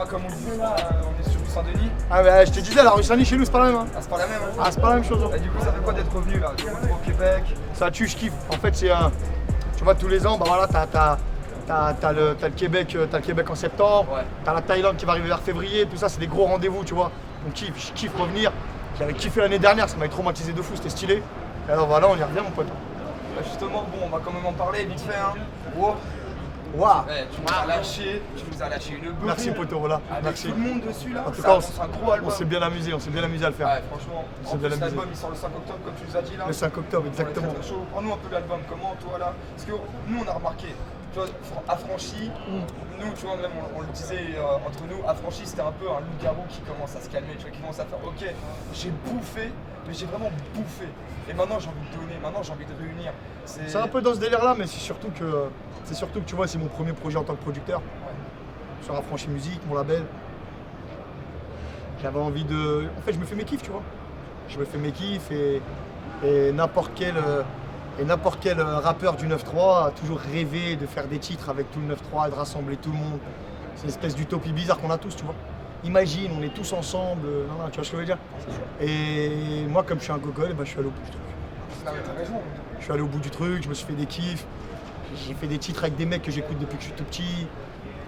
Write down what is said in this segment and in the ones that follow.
comme on disait là, on est sur rue Saint-Denis. Ah bah je te disais, la rue Saint-Denis chez nous c'est pas la même. Hein. Ah, c'est pas la même. Hein. Ah c'est pas la même chose. Hein. Et du coup, ça fait quoi d'être revenu là? Tu retournes au Québec? Ça tue, je kiffe. En fait, c'est un. Tu vois, tous les ans, bah voilà, t'as le Québec en septembre, Ouais. t'as la Thaïlande qui va arriver vers février, tout ça, c'est des gros rendez-vous, tu vois. On kiffe, je kiffe revenir. J'avais kiffé l'année dernière, ça m'avait traumatisé de fou, c'était stylé. Et alors voilà, on y revient, mon pote. Bah, justement, bon, on va quand même en parler vite fait. Hein. Wow. Waouh! Tu nous as lâché, une beuverie. Merci, poteau, voilà. Avec Merci. tout le monde dessus là. En tout Ça cas, annonce un gros album. on s'est bien amusé à le faire. Ouais, franchement. C'est En bien plus, amusé. l'album il sort le 5 octobre, comme tu nous as dit là. Le 5 octobre, exactement. On est très, très chaud. Prends-nous un peu l'album, comment toi là? Parce que nous on a remarqué, tu vois, Affranchi, nous tu vois, même on le disait entre nous, Affranchi c'était un peu un loup-garou qui commence à se calmer, tu vois, qui commence à faire ok, j'ai bouffé, mais j'ai vraiment bouffé. Et maintenant j'ai envie de donner, maintenant j'ai envie de réunir. C'est un peu dans ce délire là, mais c'est surtout que tu vois, c'est mon premier projet en tant que producteur. Sur Affranchi Musique, mon label. J'avais envie de. En fait, je me fais mes kiffs, tu vois. Je me fais mes kiffs et n'importe quel rappeur du 9-3 a toujours rêvé de faire des titres avec tout le 9-3 et de rassembler tout le monde. C'est une espèce d'utopie bizarre qu'on a tous, tu vois. Imagine, on est tous ensemble, tu vois ce que je veux dire. Et moi, comme je suis un gogol, je suis allé au bout du truc. Non, mais t'as raison. Je suis allé au bout du truc, je me suis fait des kiffs. J'ai fait des titres avec des mecs que j'écoute depuis que je suis tout petit.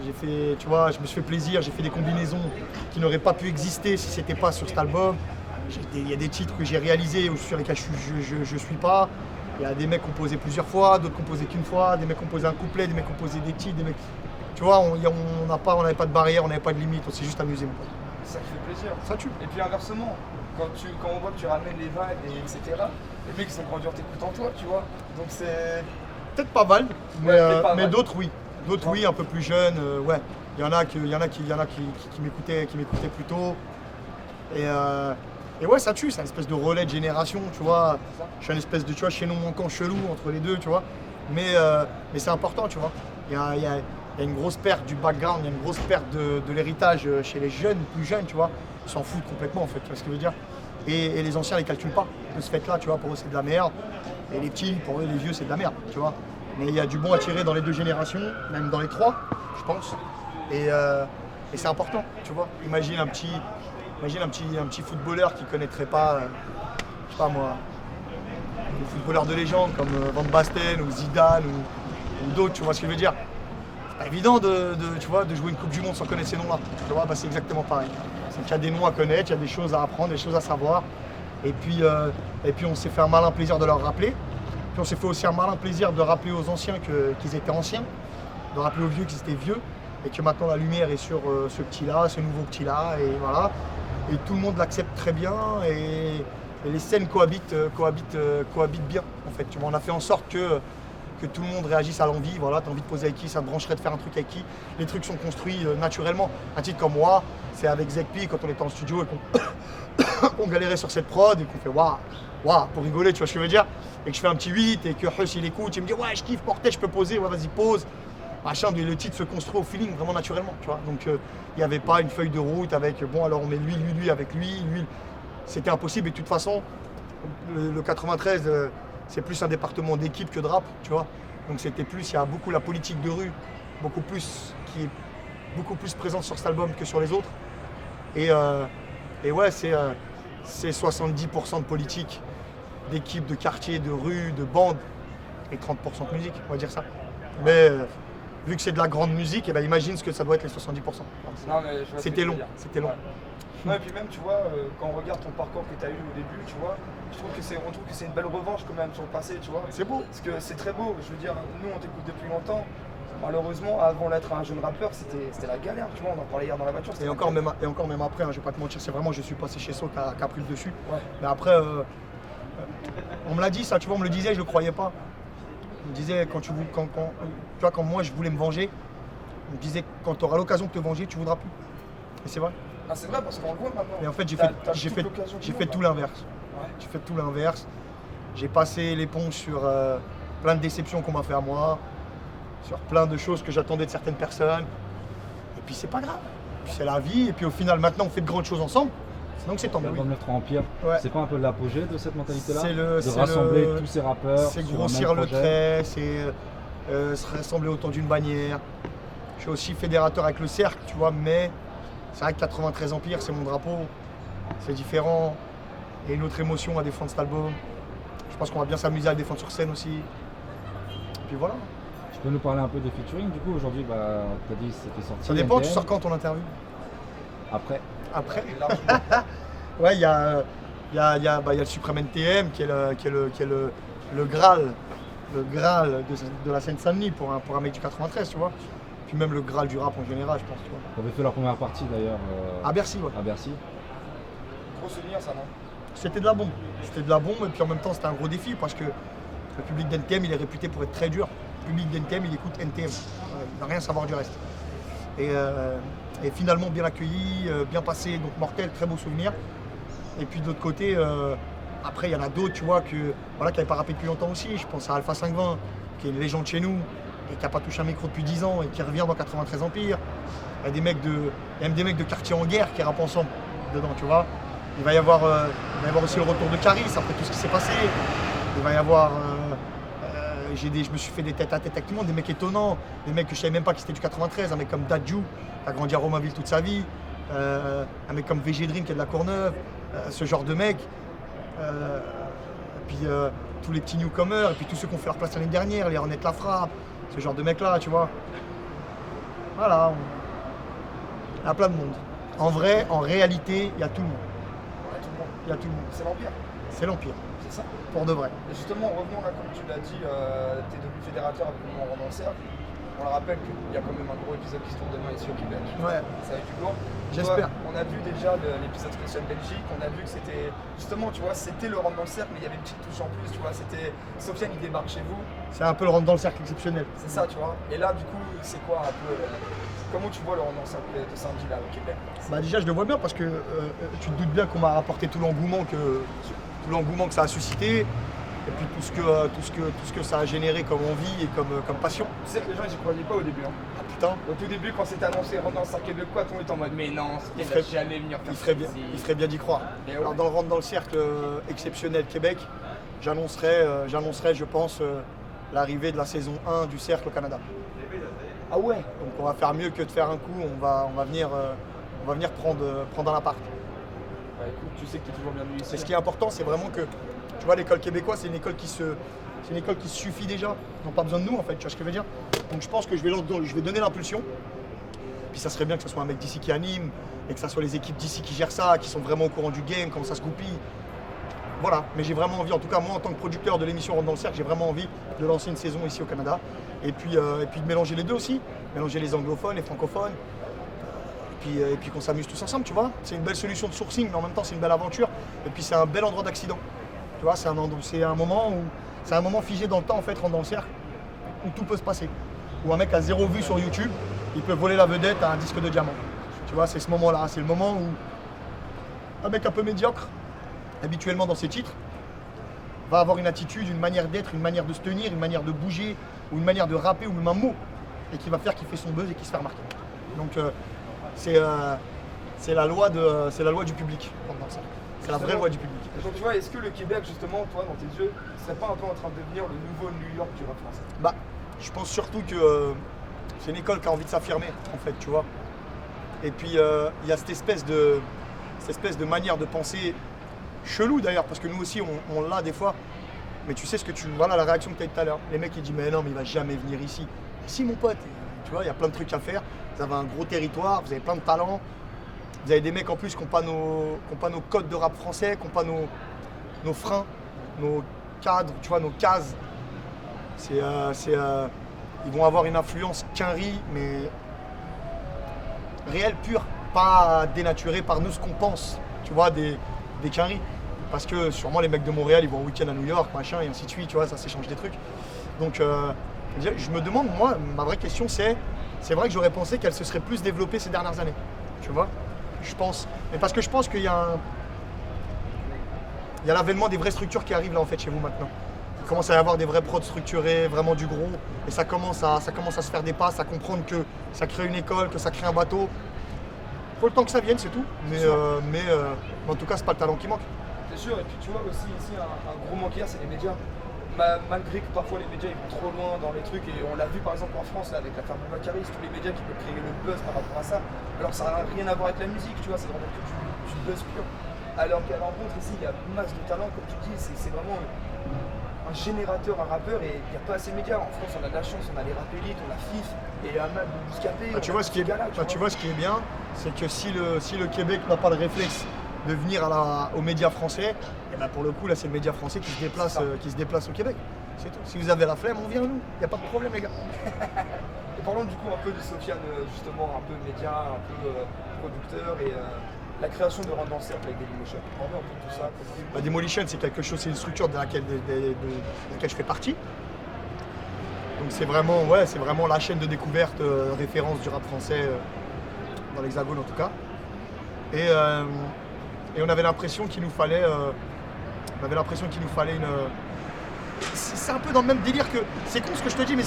J'ai fait, tu vois, je me suis fait plaisir, j'ai fait des combinaisons qui n'auraient pas pu exister si c'était pas sur cet album. Il y a des titres que j'ai réalisés sur lesquels je suis pas. Il y a des mecs composés plusieurs fois, d'autres composés qu'une fois, des mecs composés un couplet, des mecs composés des titres, des mecs. Tu vois, on n'avait pas de barrière, on n'avait pas de limite, on s'est juste amusé. C'est ça qui fait plaisir. Ça tue. Et puis inversement, quand on voit que tu ramènes les vagues, etc., les mecs ils sont grandis en t'écoutant toi, tu vois. Donc c'est. Peut-être pas mal, mais mal. d'autres oui. D'autres oui, un peu plus jeunes, ouais. Il y en a qui m'écoutaient plus tôt. Et ouais, ça tue, c'est une espèce de relais de génération, tu vois. Je suis une espèce de, tu vois, chaînon manquant chelou entre les deux, tu vois. Mais c'est important, tu vois. Il y a une grosse perte du background, il y a une grosse perte de l'héritage chez les jeunes, plus jeunes, tu vois. Ils s'en foutent complètement, en fait, tu vois ce que je veux dire. Et les anciens, les calculent pas. De ce fait-là, tu vois, pour eux, c'est de la merde. Et les petits, pour eux, les vieux, c'est de la merde, tu vois. Mais il y a du bon à tirer dans les deux générations, même dans les trois, je pense. Et c'est important, tu vois. Imagine un petit footballeur qui ne connaîtrait pas, je sais pas moi, des footballeurs de légende comme Van Basten ou Zidane ou d'autres, tu vois ce que je veux dire. C'est pas évident tu vois, de jouer une Coupe du Monde sans connaître ces noms-là. Tu vois, c'est exactement pareil. Donc il y a des noms à connaître, il y a des choses à apprendre, des choses à savoir. Et puis on s'est fait un malin plaisir de leur rappeler. Puis on s'est fait aussi un malin plaisir de rappeler aux anciens qu'ils étaient anciens, de rappeler aux vieux qu'ils étaient vieux, et que maintenant la lumière est sur ce petit-là, ce nouveau petit-là, et voilà. Et tout le monde l'accepte très bien, et les scènes cohabitent bien, en fait. Tu vois, on a fait en sorte que tout le monde réagisse à l'envie, voilà, t'as envie de poser avec qui, ça te brancherait de faire un truc avec qui. Les trucs sont construits naturellement. Un titre comme moi, c'est avec Zekpi quand on était en studio et qu'on galérait sur cette prod et qu'on fait waouh, pour rigoler, tu vois ce que je veux dire. Et que je fais un petit 8 et que Huss il écoute, il me dit ouais je kiffe, Portet, je peux poser, ouais vas-y pose. Machin, le titre se construit au feeling vraiment naturellement, tu vois. Donc il n'y avait pas une feuille de route avec bon alors on met lui avec lui. C'était impossible et de toute façon le 93 c'est plus un département d'équipe que de rap, tu vois. Donc c'était plus, il y a beaucoup la politique de rue, qui est beaucoup plus présente sur cet album que sur les autres. Et ouais, c'est 70% de politique, d'équipe, de quartier, de rue, de bande, et 30% de musique, on va dire ça. Mais vu que c'est de la grande musique, et ben imagine ce que ça doit être les 70%. Non, mais c'était long. Ouais. Non, et puis même, tu vois, quand on regarde ton parcours que tu as eu au début, tu vois, on trouve que c'est une belle revanche quand même sur le passé, tu vois. C'est beau. Parce que c'est très beau, je veux dire, nous on t'écoute depuis longtemps. Malheureusement, avant d'être un jeune rappeur, c'était la galère, tu vois, on en parlait hier dans la voiture. Et encore même après, hein, je vais pas te mentir, c'est vraiment, je suis passé chez So qui a pris le dessus. Ouais. Mais après, on me l'a dit ça, tu vois, on me le disait, je le croyais pas. On me disait, quand moi je voulais me venger, on me disait, quand tu auras l'occasion de te venger, tu voudras plus. Et c'est vrai. Ah, c'est vrai, parce qu'on le voit maintenant. Et en fait, j'ai fait tout l'inverse. Ouais. J'ai fait tout l'inverse. J'ai passé l'éponge sur plein de déceptions qu'on m'a fait à moi, sur plein de choses que j'attendais de certaines personnes. Et puis c'est pas grave. Puis c'est la vie. Et puis au final, maintenant, on fait de grandes choses ensemble. Donc c'est tant mieux. L'album 9-3 Empire, Ouais. c'est pas un peu l'apogée de cette mentalité-là? C'est de rassembler tous ces rappeurs. C'est sur un grossir même le projet. trait, c'est se rassembler autour d'une bannière. Je suis aussi fédérateur avec le cercle, tu vois, mais C'est vrai que 93 Empire, c'est mon drapeau, c'est différent. Il y a une autre émotion à défendre cet album. Je pense qu'on va bien s'amuser à le défendre sur scène aussi. Et puis voilà. Tu peux nous parler un peu des featuring du coup aujourd'hui, bah, tu as dit que c'était sorti. Ça dépend, tu NTM. sors quand ton interview? Après. Après. Largement. Ouais, il y a le Suprême NTM qui est le Graal, de la Seine-Saint-Denis pour un mec du 93, tu vois. Puis même le Graal du rap en général, je pense, tu vois. Tu avais fait la première partie d'ailleurs À Bercy, ouais. à Bercy. Gros souvenir, ça, non? C'était de la bombe. C'était de la bombe et puis en même temps c'était un gros défi parce que le public d'NTM il est réputé pour être très dur. Le public d'NTM il écoute NTM. Il n'a rien à savoir du reste. Et finalement bien accueilli, bien passé, donc mortel, très beau souvenir. Et puis de l'autre côté, après il y en a d'autres tu vois qui n'avaient pas rappé depuis longtemps aussi. Je pense à Alpha 520 qui est une légende chez nous et qui n'a pas touché un micro depuis 10 ans et qui revient dans 93 Empire. Il y a même des mecs de quartier en guerre qui rappent ensemble dedans, tu vois. Il va y avoir aussi le retour de Caris après tout ce qui s'est passé. Il va y avoir. Je me suis fait des têtes à tête avec tout le monde, des mecs étonnants, des mecs que je savais même pas qui étaient du 93, un mec comme Dadju, qui a grandi à Romainville toute sa vie, un mec comme VG Dream qui est de la Courneuve, ce genre de mec. Puis tous les petits newcomers, et puis tous ceux qui ont fait leur place l'année dernière, les Hornets La Frappe, ce genre de mecs là, tu vois. Voilà. Il y a plein de monde. En vrai, en réalité, il y a tout le monde. Il y a tout le monde. C'est l'Empire, C'est l'Empire, c'est ça. pour de vrai. Et justement, revenons là, comme tu l'as dit, tu es devenu fédérateur avec le mouvement Rendant le Cercle. On le rappelle qu'il y a quand même un gros épisode qui se tourne demain ici au Québec. Ouais. Ça va être du lourd. J'espère. Toi, on a vu déjà l'épisode spécial Belgique, on a vu que c'était justement, tu vois, c'était le Rendant le Cercle, mais il y avait une petite touche en plus, tu vois. C'était Sofiane, il débarque chez vous. C'est un peu le rentre dans le cercle exceptionnel. C'est ça, tu vois. Et là, du coup, c'est quoi un peu. Comment tu vois le Rendant le Cercle de samedi là au Québec? Bah déjà je le vois bien parce que tu te doutes bien qu'on m'a rapporté tout l'engouement que ça a suscité et puis tout ce que ça a généré comme envie et comme passion. Tu sais que les gens ils y croyaient pas au début. Hein. Ah putain, Au tout début, quand c'était annoncé Rendant le Cercle québécois, tout le monde était en mode mais non, Il c'était ferait- jamais venir faire il ferait bien d'y croire. Et ouais. Alors dans le rentre dans le cercle exceptionnel Québec, j'annoncerai je pense l'arrivée de la saison 1 du cercle au Canada. Ah ouais. Donc on va faire mieux que de faire un coup, on va venir prendre un appart. Bah écoute, tu sais que t'es toujours bienvenu ici. Et ce qui est important, c'est vraiment que, tu vois, l'école québécoise, c'est une école qui se suffit déjà. Ils n'ont pas besoin de nous, en fait, tu vois ce que je veux dire. Donc je pense que je vais donner l'impulsion. Puis ça serait bien que ce soit un mec d'ici qui anime, et que ce soit les équipes d'ici qui gèrent ça, qui sont vraiment au courant du game, comment ça se goupille. Voilà, mais j'ai vraiment envie, en tout cas moi en tant que producteur de l'émission Rentre dans le Cercle, j'ai vraiment envie de lancer une saison ici au Canada. Et puis de mélanger les deux aussi, mélanger les anglophones, les francophones. Et puis qu'on s'amuse tous ensemble, tu vois. C'est une belle solution de sourcing, mais en même temps c'est une belle aventure. Et puis c'est un bel endroit d'accident. Tu vois, c'est un moment figé dans le temps en fait, Rentre dans le Cercle, où tout peut se passer. Où un mec a 0 vue sur YouTube, il peut voler la vedette à un disque de diamant. Tu vois, c'est ce moment-là, c'est le moment où un mec un peu médiocre, habituellement dans ses titres, va avoir une attitude, une manière d'être, une manière de se tenir, une manière de bouger, ou une manière de rapper, ou même un mot, et qui va faire qu'il fait son buzz et qui se fait remarquer. Donc c'est la loi du public. C'est la vraie loi du public. Donc tu vois, est-ce que le Québec, justement, toi, dans tes yeux, serait pas un peu en train de devenir le nouveau New York du rap français? Bah, je pense surtout que c'est une école qui a envie de s'affirmer, en fait, tu vois. Et puis il y a cette espèce de manière de penser chelou d'ailleurs, parce que nous aussi on l'a des fois. Mais tu sais voilà la réaction que tu as eu tout à l'heure. Les mecs ils disent mais non mais il va jamais venir ici. Si mon pote, tu vois, il y a plein de trucs à faire. Vous avez un gros territoire, vous avez plein de talents. Vous avez des mecs en plus qui n'ont pas nos codes de rap français, qui n'ont pas nos freins, nos cadres, tu vois, nos cases. Ils vont avoir une influence quinri, mais réelle, pure, pas dénaturée par nous ce qu'on pense, tu vois, des quinri. Parce que sûrement les mecs de Montréal, ils vont en week-end à New York, machin, et ainsi de suite, tu vois, ça s'échange des trucs. Donc je me demande, moi, ma vraie question c'est vrai que j'aurais pensé qu'elle se serait plus développée ces dernières années, tu vois, je pense. Mais parce que je pense qu'il y a l'avènement des vraies structures qui arrivent là en fait chez vous maintenant. Il commence à y avoir des vrais prods structurés, vraiment du gros, et ça commence à se faire des passes, à comprendre que ça crée une école, que ça crée un bateau. Faut le temps que ça vienne, c'est tout. Mais en tout cas, c'est pas le talent qui manque. C'est sûr, et puis tu vois aussi ici un gros manqueur, c'est les médias. malgré que parfois les médias ils vont trop loin dans les trucs, et on l'a vu par exemple en France là, avec l'affaire Boubacaris, tous les médias qui peuvent créer le buzz par rapport à ça, alors ça n'a rien à voir avec la musique, tu vois, c'est vraiment que du buzz pur. Alors qu'à la rencontre ici, il y a masse de talent, comme tu dis, c'est vraiment un générateur, un rappeur, et il n'y a pas assez de médias. En France, on a de la chance, on a les rap élites, on a FIF, et Ahmad Bouscapé. Tu vois ce qui est bien, c'est que si le Québec n'a pas le réflexe de venir aux médias français, et ben pour le coup là c'est le média français qui se déplace au Québec. C'est tout. Si vous avez la flemme, on vient à nous. Il n'y a pas de problème les gars. Et parlons du coup un peu de Sofiane, justement, un peu média, un peu producteur, et la création de Random Cercle avec Dailymotion. Parlons un peu de tout ça. Demolition, c'est quelque chose, c'est une structure de laquelle je fais partie. Donc c'est vraiment la chaîne de découverte, référence du rap français dans l'Hexagone en tout cas. Et on avait l'impression qu'il nous fallait, une. C'est un peu dans le même délire que. C'est con ce que je te dis, mais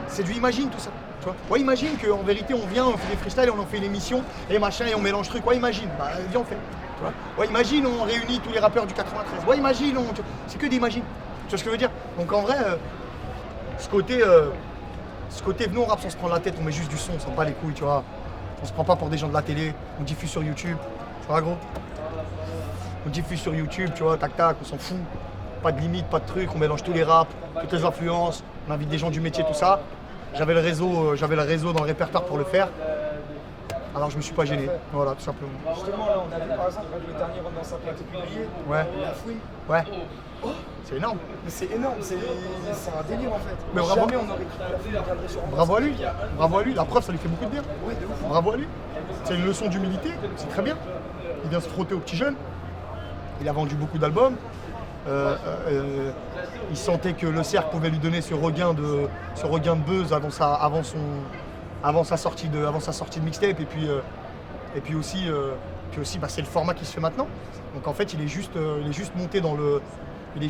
c'est du imagine tout ça. Tu vois, ouais, imagine qu'en vérité on vient, on fait des freestyles, on en fait une émission et machin et on mélange trucs. Ouais, imagine, bah viens on fait. Tu vois, ouais, imagine on réunit tous les rappeurs du 93. Ouais, imagine c'est que d'imagine. Tu vois ce que je veux dire? Donc en vrai, ce côté venez on rappe sans se prendre la tête, on met juste du son, on s'en bat les couilles, tu vois. On se prend pas pour des gens de la télé, on diffuse sur YouTube. Tu vois gros? On diffuse sur YouTube, tu vois, tac tac, on s'en fout. Pas de limite, pas de truc, on mélange tous les raps, toutes les influences, on invite des gens du métier, tout ça. J'avais le réseau dans le répertoire pour le faire. Alors je me suis pas gêné, voilà, tout simplement. Justement là, on a vu par exemple le dernier Random Cercle qui a été publié, Ouais. La Fouine. Ouais. C'est énorme. Mais c'est énorme, c'est un délire en fait. Mais bravo. Jamais on aurait cru que La Fouine viendrait sur Random Bravo à lui, Cercle. bravo à lui. La preuve, ça lui fait beaucoup de bien. Ouais, de ouf. Bravo à lui. C'est une leçon d'humilité, c'est très bien. Il vient se frotter aux petits jeunes. Il a vendu beaucoup d'albums. Il sentait que le cercle pouvait lui donner ce regain de buzz avant sa sortie de mixtape. Et puis aussi, bah, c'est le format qui se fait maintenant. Donc en fait, il est juste monté dans le. Il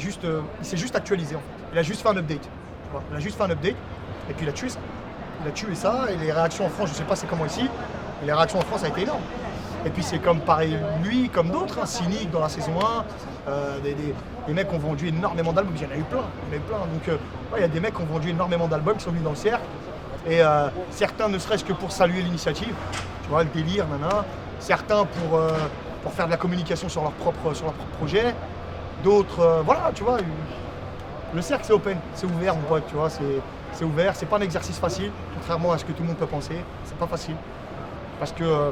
s'est juste actualisé en fait. Il a juste fait un update. Tu vois, il a juste fait un update. Et puis il a tué ça. Il a tué ça. Et les réactions en France, je sais pas c'est comment ici. Mais les réactions en France a été énormes. Et puis c'est comme pareil lui, comme d'autres, hein, Cynic dans la saison 1. Des mecs qui ont vendu énormément d'albums. Il y en a eu plein. Donc ouais, il y a des mecs qui ont vendu énormément d'albums qui sont venus dans le cercle. Et certains ne serait-ce que pour saluer l'initiative. Tu vois, le délire, nana. Certains pour faire de la communication sur leur propre projet. D'autres, voilà, tu vois. Le cercle c'est open, c'est ouvert mon pote, tu vois, c'est ouvert, c'est pas un exercice facile, contrairement à ce que tout le monde peut penser, c'est pas facile. Parce que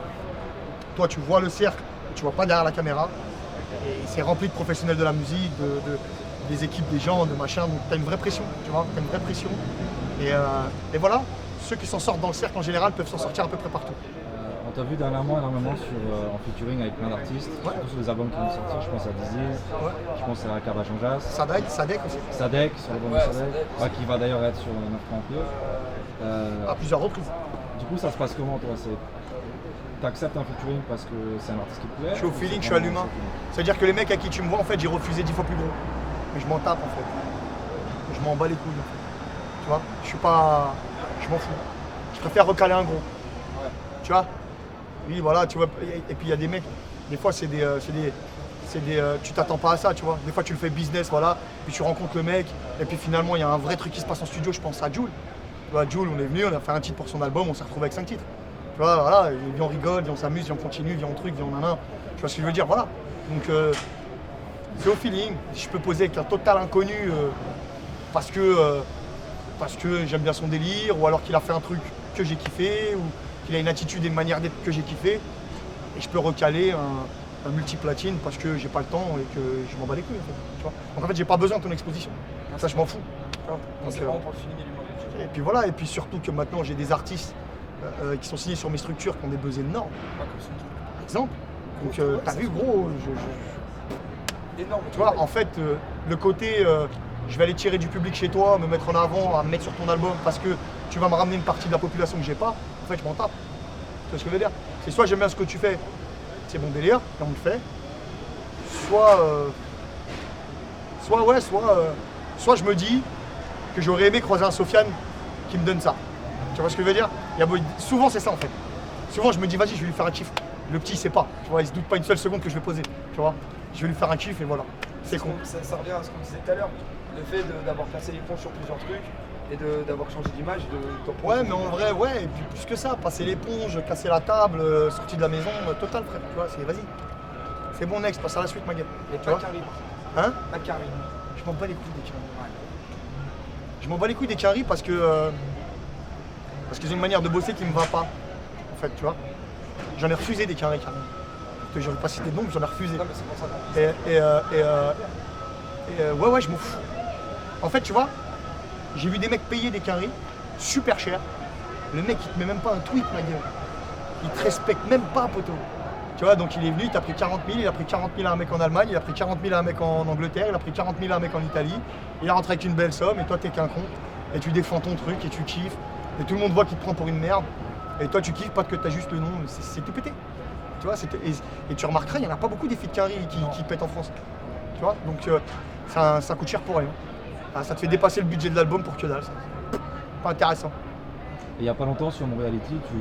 toi tu vois le cercle, tu vois pas derrière la caméra, et c'est rempli de professionnels de la musique, des équipes, des gens, de machin, donc t'as une vraie pression, tu vois, t'as une vraie pression. Et voilà, ceux qui s'en sortent dans le cercle en général peuvent s'en sortir à peu près partout. On t'a vu dernièrement énormément en featuring avec plein d'artistes, Ouais. surtout sur les albums qui vont sortir. Je pense à Disease, Ouais. je pense à Cabachangas, Sadek aussi, Sadek sur l'album Ouais, de Sadek, Sadek. ouais, qui va d'ailleurs être sur 939. à plusieurs reprises. Du coup, ça se passe comment toi? T'acceptes un featuring parce que c'est un artiste qui te plaît? Je suis au feeling, je suis à l'humain. C'est-à-dire que les mecs à qui tu me vois, en fait, j'ai refusé 10 fois plus gros. Mais je m'en tape en fait. Je m'en bats les couilles en fait. Tu vois, je m'en fous. Je préfère recaler un gros. Tu vois? Oui, voilà, tu vois. Et puis il y a des mecs, des fois c'est des tu t'attends pas à ça, tu vois. Des fois tu le fais business, voilà. Puis tu rencontres le mec. Et puis finalement il y a un vrai truc qui se passe en studio. Je pense à Jul. Tu vois, Jul, on est venu, on a fait un titre pour son album, on s'est retrouvé avec 5 titres. Tu vois, voilà, viens on rigole, viens on s'amuse, viens on continue, viens on truc, viens on nanan. Tu vois ce que je veux dire, voilà. Donc c'est au feeling. Si je peux poser avec un total inconnu parce que j'aime bien son délire, ou alors qu'il a fait un truc que j'ai kiffé, ou qu'il a une attitude et une manière d'être que j'ai kiffé, et je peux recaler un multiplatine parce que j'ai pas le temps et que je m'en bats les couilles en fait. Tu vois. Donc en fait j'ai pas besoin de ton exposition. Ça je m'en fous. Tu vois. Donc, C'est vraiment pour le feeling et l'humain. et puis voilà, et puis surtout que maintenant j'ai des artistes qui sont signés sur mes structures qui ont des buzz énormes, Pas comme ça. par exemple. Donc t'as vu gros, Énorme. tu vois, en fait le côté je vais aller tirer du public chez toi, me mettre en avant, à me mettre sur ton album parce que tu vas me ramener une partie de la population que j'ai pas, en fait je m'en tape. Tu vois ce que je veux dire? C'est soit j'aime bien ce que tu fais, c'est bon délire, et on le fait, soit je me dis que j'aurais aimé croiser un Sofiane qui me donne ça. Tu vois ce que je veux dire? Souvent c'est ça en fait. Souvent je me dis vas-y je vais lui faire un kiff. Le petit il sait pas, tu vois, il se doute pas une seule seconde que je vais poser. Tu vois, je vais lui faire un kiff et voilà. C'est con. Ça revient à ce qu'on disait tout à l'heure. le fait d'avoir placé l'éponge sur plusieurs trucs et d'avoir changé d'image. Ouais, mais en vrai, ouais, et puis plus que ça, passer l'éponge, casser la table, sortie de la maison, total frère, tu vois, c'est vas-y. C'est bon, next, passe à la suite, ma gueule. Et Tu pas vois Carry. Hein Pas Carry. Je m'en bats les couilles des Quinry. Je m'en bats les couilles des Quinry parce qu'ils ont une manière de bosser qui me va pas, en fait, tu vois. J'en ai refusé des Quinry, carrément. Je ne vais pas citer de nom, mais j'en ai refusé. Non, mais c'est pour ça. Ouais, je m'en fous. En fait, tu vois, j'ai vu des mecs payer des Quinry super cher. Le mec, il te met même pas un tweet, ma gueule. Il te respecte même pas, poteau. Tu vois, donc il est venu, il t'a pris 40 000, il a pris 40 000 à un mec en Allemagne, il a pris 40 000 à un mec en Angleterre, il a pris 40 000 à un mec en Italie. Il est rentré avec une belle somme et toi, t'es qu'un con. Et tu défends ton truc et tu kiffes. Et tout le monde voit qu'il te prend pour une merde. Et toi, tu kiffes, pas que t'as juste le nom. C'est tout pété. Tu vois, et tu remarqueras, il n'y en a pas beaucoup des filles de Quinry qui pètent en France. Tu vois, donc ça coûte cher pour rien. Ah, ça te fait dépasser le budget de l'album pour que dalle. Ça. Pas intéressant. Et il n'y a pas longtemps sur mon reality, tu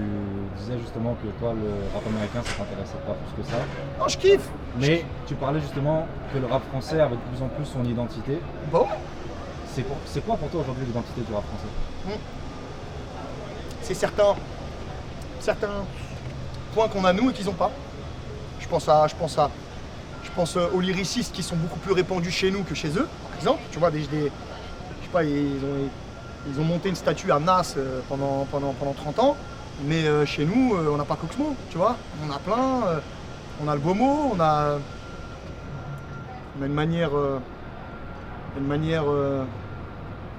disais justement que toi, le rap américain, ça t'intéressait pas plus que ça. Non, je kiffe. Mais tu parlais justement que le rap français avait de plus en plus son identité. Bon. C'est quoi pour toi aujourd'hui l'identité du rap français? C'est certains points qu'on a nous et qu'ils n'ont pas. Je pense aux lyricistes qui sont beaucoup plus répandus chez nous que chez eux, par exemple. Tu vois, je sais pas, ils ont monté une statue à Nas pendant 30 ans, mais chez nous, on n'a pas Coxmo, tu vois. On a plein, on a le Bomo, on a une manière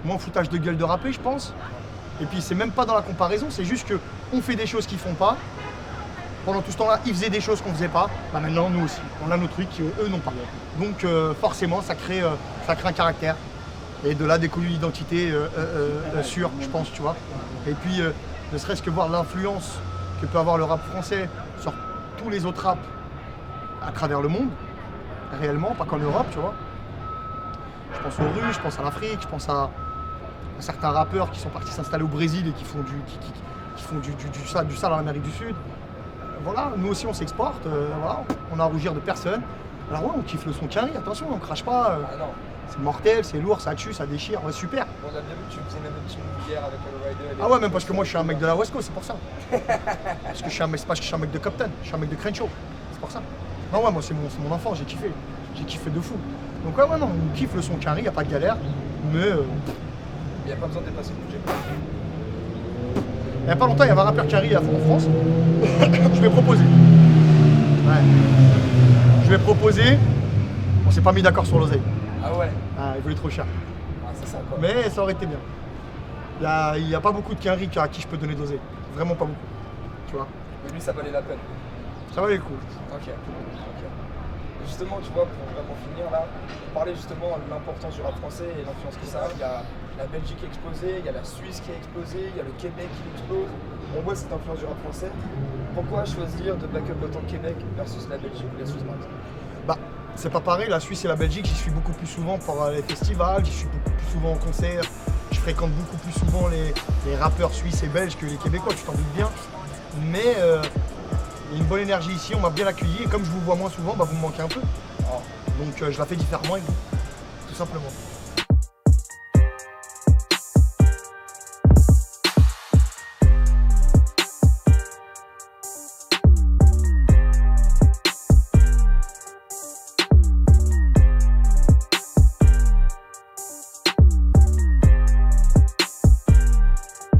moins foutage de gueule de rapper, je pense. Et puis c'est même pas dans la comparaison, c'est juste qu'on fait des choses qu'ils font pas. Pendant tout ce temps-là, ils faisaient des choses qu'on faisait pas. Bah maintenant, nous aussi, on a nos trucs qu'eux n'ont pas. Donc forcément, ça crée un caractère. Et de là découle une identité sûre, je pense, tu vois. Et puis, ne serait-ce que voir l'influence que peut avoir le rap français sur tous les autres raps à travers le monde, réellement, pas qu'en Europe, tu vois. Je pense aux Russes, je pense à l'Afrique, je pense à certains rappeurs qui sont partis s'installer au Brésil et qui font du sale en Amérique du Sud. Voilà, nous aussi on s'exporte, voilà, on a à rougir de personne. Alors ouais, on kiffe le son Quinry, attention, on crache pas. Ah non. C'est mortel, c'est lourd, ça tue, ça déchire, ouais, super. On a bien vu que tu faisais même un petit move hier avec le Rider. Ah ouais, même parce que moi je suis un mec de la West Coast, c'est pour ça. Parce que c'est pas parce que je suis un mec de Compton, je suis un mec de Crenshaw, c'est pour ça. Non ouais, moi c'est mon enfant, j'ai kiffé de fou. Donc ouais, non, on kiffe le son Quinry, y a pas de galère, mais... Il n'y a pas besoin de dépasser le budget. Il n'y a pas longtemps, il y avait un rappeur Quinry en France. Je vais proposer. Ouais. Je vais proposer. On s'est pas mis d'accord sur l'oseille. Ah ouais. Ah, il voulait trop cher. Ah, c'est ça quoi. Mais ça aurait été bien. Il n'y a pas beaucoup de Quinry à qui je peux donner d'oseille. Vraiment pas beaucoup. Tu vois. Mais lui, ça valait la peine. Ça valait le coup. Ok. Justement, tu vois, pour vraiment finir là, on parlait justement de l'importance du rap français et l'influence que ça a. Il y a la Belgique qui a explosé, il y a la Suisse qui a explosé, il y a le Québec qui explose. On voit cette influence du rap français. Pourquoi choisir de back up autant le Québec versus la Belgique ou la Suisse par exemple? Bah, c'est pas pareil, la Suisse et la Belgique, j'y suis beaucoup plus souvent pour les festivals, j'y suis beaucoup plus souvent en concert, je fréquente beaucoup plus souvent les rappeurs suisses et belges que les Québécois, tu t'en doutes bien. Mais il y a une bonne énergie ici, on m'a bien accueilli et comme je vous vois moins souvent, bah, vous me manquez un peu. Donc je la fais différemment avec vous, tout simplement.